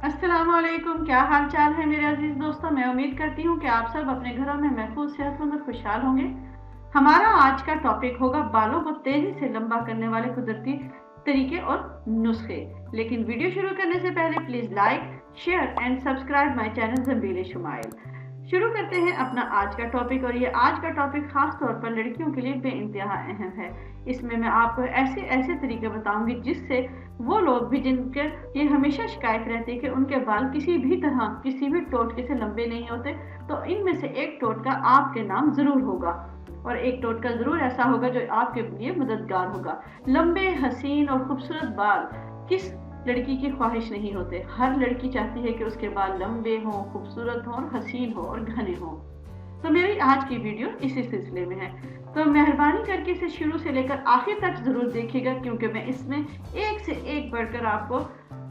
अस्सलाम वालेकुम। क्या हाल चाल है मेरे अजीज दोस्तों। मैं उम्मीद करती हूँ कि आप सब अपने घरों में महफूज, सेहतमंद और खुशहाल होंगे। हमारा आज का टॉपिक होगा बालों को तेजी से लंबा करने वाले कुदरती तरीके और नुस्खे। लेकिन वीडियो शुरू करने से पहले please like, share and subscribe my channel Jambeel Shumail. शुरू करते हैं अपना आज का टॉपिक, और ये आज का टॉपिक खास तौर पर लड़कियों के लिए बेइंतहा अहम है। इसमें मैं आपको ऐसे ऐसे तरीके बताऊंगी जिससे वो लोग भी जिनके ये हमेशा शिकायत रहती है कि उनके बाल किसी भी तरह, किसी भी टोटके से लंबे नहीं होते, तो इनमें से एक टोटका आपके नाम जरूर होगा, और एक टोटका जरूर ऐसा होगा जो आपके लिए मददगार होगा। लंबे, हसीन और खूबसूरत बाल किस लड़की की ख्वाहिश नहीं होते। हर लड़की चाहती है कि उसके बाल लंबे हों, खूबसूरत हों और हसीन हों और घने हों। तो मेरी आज की वीडियो इसी सिलसिले में है, तो मेहरबानी करके इसे शुरू से लेकर आखिर तक जरूर देखिएगा, क्योंकि मैं इसमें एक से एक बढ़कर आपको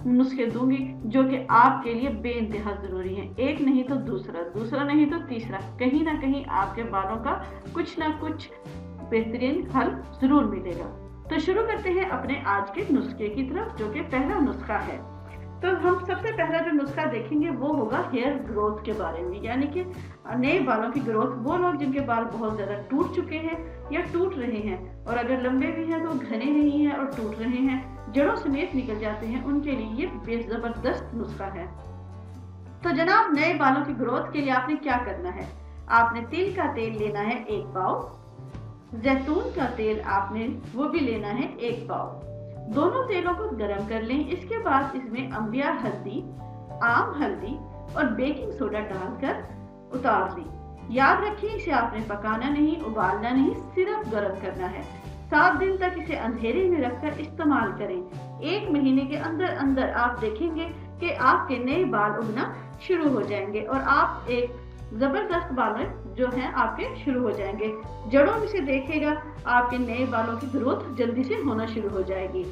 नुस्खे दूंगी जो कि आपके लिए बेइंतहा जरूरी है। एक नहीं तो दूसरा, दूसरा नहीं तो तीसरा, कहीं ना कहीं आपके बालों का कुछ ना कुछ बेहतरीन हल जरूर मिलेगा। तो शुरू करते हैं अपने आज के नुस्खे की तरफ, जो कि पहला नुस्खा है। तो हम सबसे पहला जो नुस्खा देखेंगे वो होगा हेयर ग्रोथ के बारे में, यानी कि नए बालों की ग्रोथ। वो लोग जिनके बाल बहुत ज्यादा टूट चुके हैं या टूट रहे हैं, और अगर लंबे भी हैं तो घने नहीं हैं और टूट रहे हैं, जड़ों समेत निकल जाते हैं, उनके लिए ये बेजबरदस्त नुस्खा है। तो जनाब, नए बालों की ग्रोथ के लिए आपने क्या करना है? आपने तिल का तेल लेना है 1 पाव, जैतून का तेल आपने वो भी लेना है 1 पाव। दोनों तेलों को गरम कर लें। इसके बाद इसमें अम्बिया हल्दी, आम हल्दी और बेकिंग सोडा डालकर उतार लें। याद रखिए, इसे आपने पकाना नहीं, उबालना नहीं, सिर्फ गरम करना है। 7 दिन तक इसे अंधेरे में रखकर इस्तेमाल करें। 1 महीने के अंदर अंदर आप देखेंगे कि आपके नए बाल उगना शुरू हो जाएंगे और आप एक जबरदस्त बाल जो हैं आपके शुरू हो जाएंगे। जड़ों में से देखेगा आपके नए बालों की ग्रोथ जल्दी से होना शुरू हो जाएगी।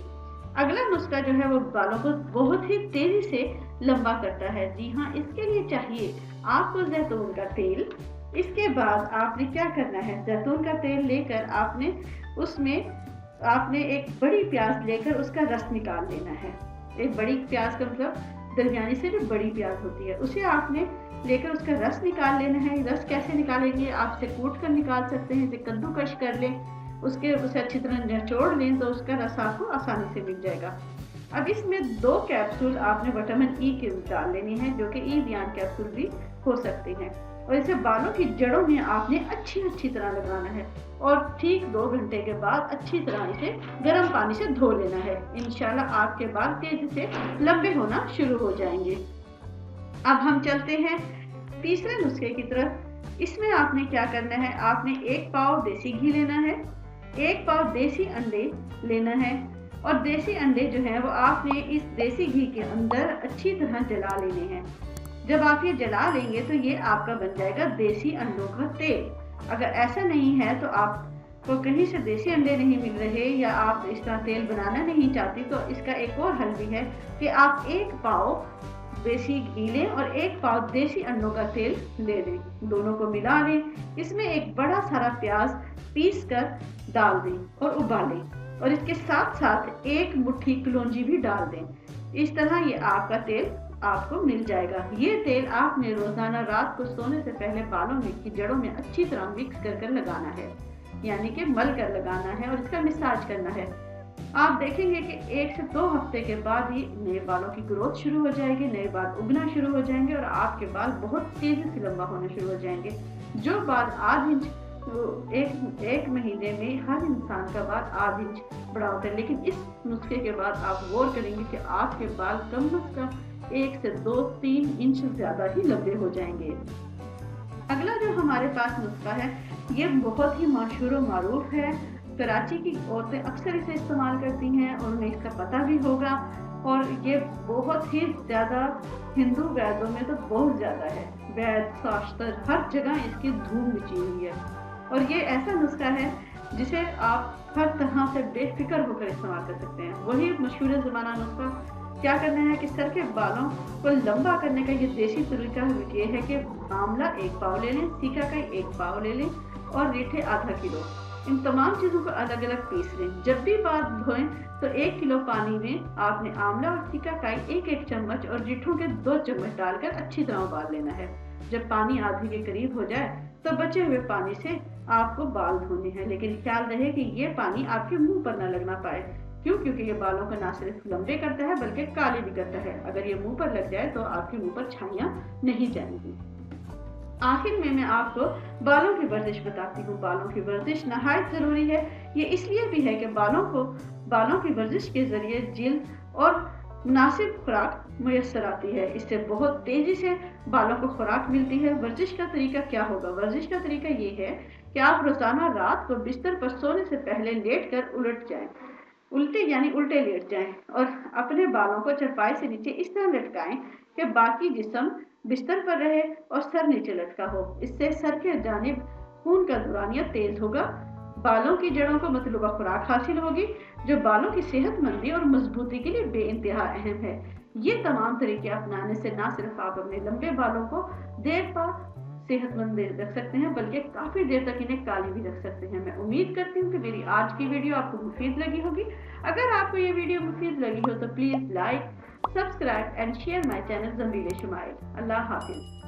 अगला नुस्खा जो है वो बालों को बहुत ही तेजी से लंबा करता है। जी हाँ, इसके लिए चाहिए आपको जैतून का तेल। इसके बाद आपने क्या करना है, जैतून का तेल लेकर आपने एक बड़ी प्याज लेकर उसका रस निकाल लेना है। एक बड़ी प्याज का मतलब दरमियानी से जो बड़ी प्याज होती है, उसे आपने लेकर उसका रस निकाल लेना है। रस कैसे निकालेंगे? आप इसे कूट कर निकाल सकते हैं, इसे कद्दूकश कर लें, उसे अच्छी तरह निचोड़ लें तो उसका रस आपको आसानी से मिल जाएगा। अब इसमें 2 कैप्सूल आपने विटामिन ई के डाल लेने हैं, जो कि ई ध्यान कैप्सूल भी हो सकते हैं, और इसे बालों की जड़ों में आपने अच्छी तरह लगाना है, और ठीक 2 घंटे के बाद अच्छी तरह इसे गर्म पानी से धो लेना है। इंशाल्लाह आपके बाल तेजी से लंबे होना शुरू हो जाएंगे। अब हम चलते हैं तीसरे नुस्खे की तरफ। इसमें आपने क्या करना है, आपने 1 पाव देसी घी लेना है, 1 पाव देसी अंडे लेना है, और देसी अंडे जो है वो आपने इस देसी घी के अंदर अच्छी तरह जला लेने हैं। जब आप ये जला लेंगे तो ये आपका बन जाएगा देसी अंडों का तेल। अगर ऐसा नहीं है तो आपको कहीं से देसी अंडे नहीं मिल रहे या आप इस तरह तेल बनाना नहीं चाहती, तो इसका एक और हल भी है कि आप 1 पाव देसी घी लें और 1 पाव देसी अंडों का तेल ले लें, दोनों को मिला लें। इसमें एक बड़ा सारा प्याज पीस कर डाल दें और उबालें, और इसके साथ साथ 1 मुट्ठी कलौंजी भी डाल दें। इस तरह ये आपका तेल आपको मिल जाएगा। ये तेल आपने रोजाना रात को सोने से पहले बालों में की जड़ों में अच्छी तरह मिक्स कर लगाना है, यानी कि मल कर लगाना है, और इसका मसाज करना है। आप देखेंगे कि 1 से 2 हफ्ते के बाद ही नए बालों की ग्रोथ शुरू हो जाएगी, नए बाल उगना शुरू हो जाएंगे और आपके बाल बहुत तेजी से लंबा होना शुरू हो जाएंगे। जो बाल आध इंच, एक महीने में हर इंसान का बाल आध इंच बड़ा होता है, लेकिन इस नुस्खे के बाद आप गौर करेंगे कि आपके बाल कम से कम 1 से 2-3 इंच ज्यादा ही लंबे हो जाएंगे। अगला जो हमारे पास नुस्खा है, ये बहुत ही मशहूर और मारूफ है। कराची की औरतें अक्सर इसे इस्तेमाल करती हैं और उन्हें इसका पता भी होगा, और ये बहुत ही ज्यादा हिंदू वैद्यों में तो बहुत ज्यादा है। वैद, शास्त्र, हर जगह इसकी धूम मची हुई है, और ये ऐसा नुस्खा है जिसे आप हर तरह से बेफिक्र होकर इस्तेमाल कर सकते हैं। वही मशहूर ज़माना नुस्खा। क्या करना है कि सर के बालों को लंबा करने का ये देसी तरीका ये है कि आंवला 1 पाव ले लें, सीका का 1 पाव ले लें और रीठे आधा किलो। इन तमाम चीज़ों को अलग अलग पीस लें। जब भी बाल धोएं तो 1 किलो पानी में आपने आंवला और सिकाकाई 1-1 चम्मच और जीठों के 2 चम्मच डालकर अच्छी तरह उबाल लेना है। जब पानी आधे के करीब हो जाए तो बचे हुए पानी से आपको बाल धोने हैं, लेकिन ख्याल रहे कि ये पानी आपके मुंह पर न लगना पाए। क्यों? क्योंकि ये बालों को न सिर्फ लंबे करता है बल्कि काले भी करता है। अगर ये मुंह पर लग जाए तो आपके मुंह पर छाइयां नहीं जाएंगी। आखिर में मैं आपको बालों की वर्जिश बताती हूँ। बालों की वर्जिश नहायत ज़रूरी है। ये इसलिए भी है कि बालों की वर्जिश के ज़रिए जिल्द और मुनासिब खुराक मुयस्सर आती है। इससे बहुत तेज़ी से बालों को खुराक मिलती है। वर्जिश का तरीका क्या होगा? वर्जिश का तरीका ये है कि आप रोज़ाना रात को बिस्तर पर सोने से पहले लेट कर उल्टे लेट जाएं और अपने बालों को चरपाई से नीचे इस तरह लटकाएं कि बाकी जिस्म बिस्तर पर रहे और सर नीचे लटका हो। इससे सर के जानिब खून का दौरानिया तेज होगा, बालों की जड़ों को मतलूबा खुराक हासिल होगी, जो बालों की सेहतमंदी और मजबूती के लिए बेइंतहा अहम है। ये तमाम तरीके अपनाने से न सिर्फ आप अपने लंबे बालों को देर पा सेहतमंद रख सकते हैं बल्कि काफी देर तक इन्हें काली भी रख सकते हैं। मैं उम्मीद करती हूँ कि मेरी आज की वीडियो आपको मुफीद लगी होगी। अगर आपको ये वीडियो मुफीद लगी हो तो please like, subscribe and share my channel Zameel Shumail. अल्लाह हाफिज।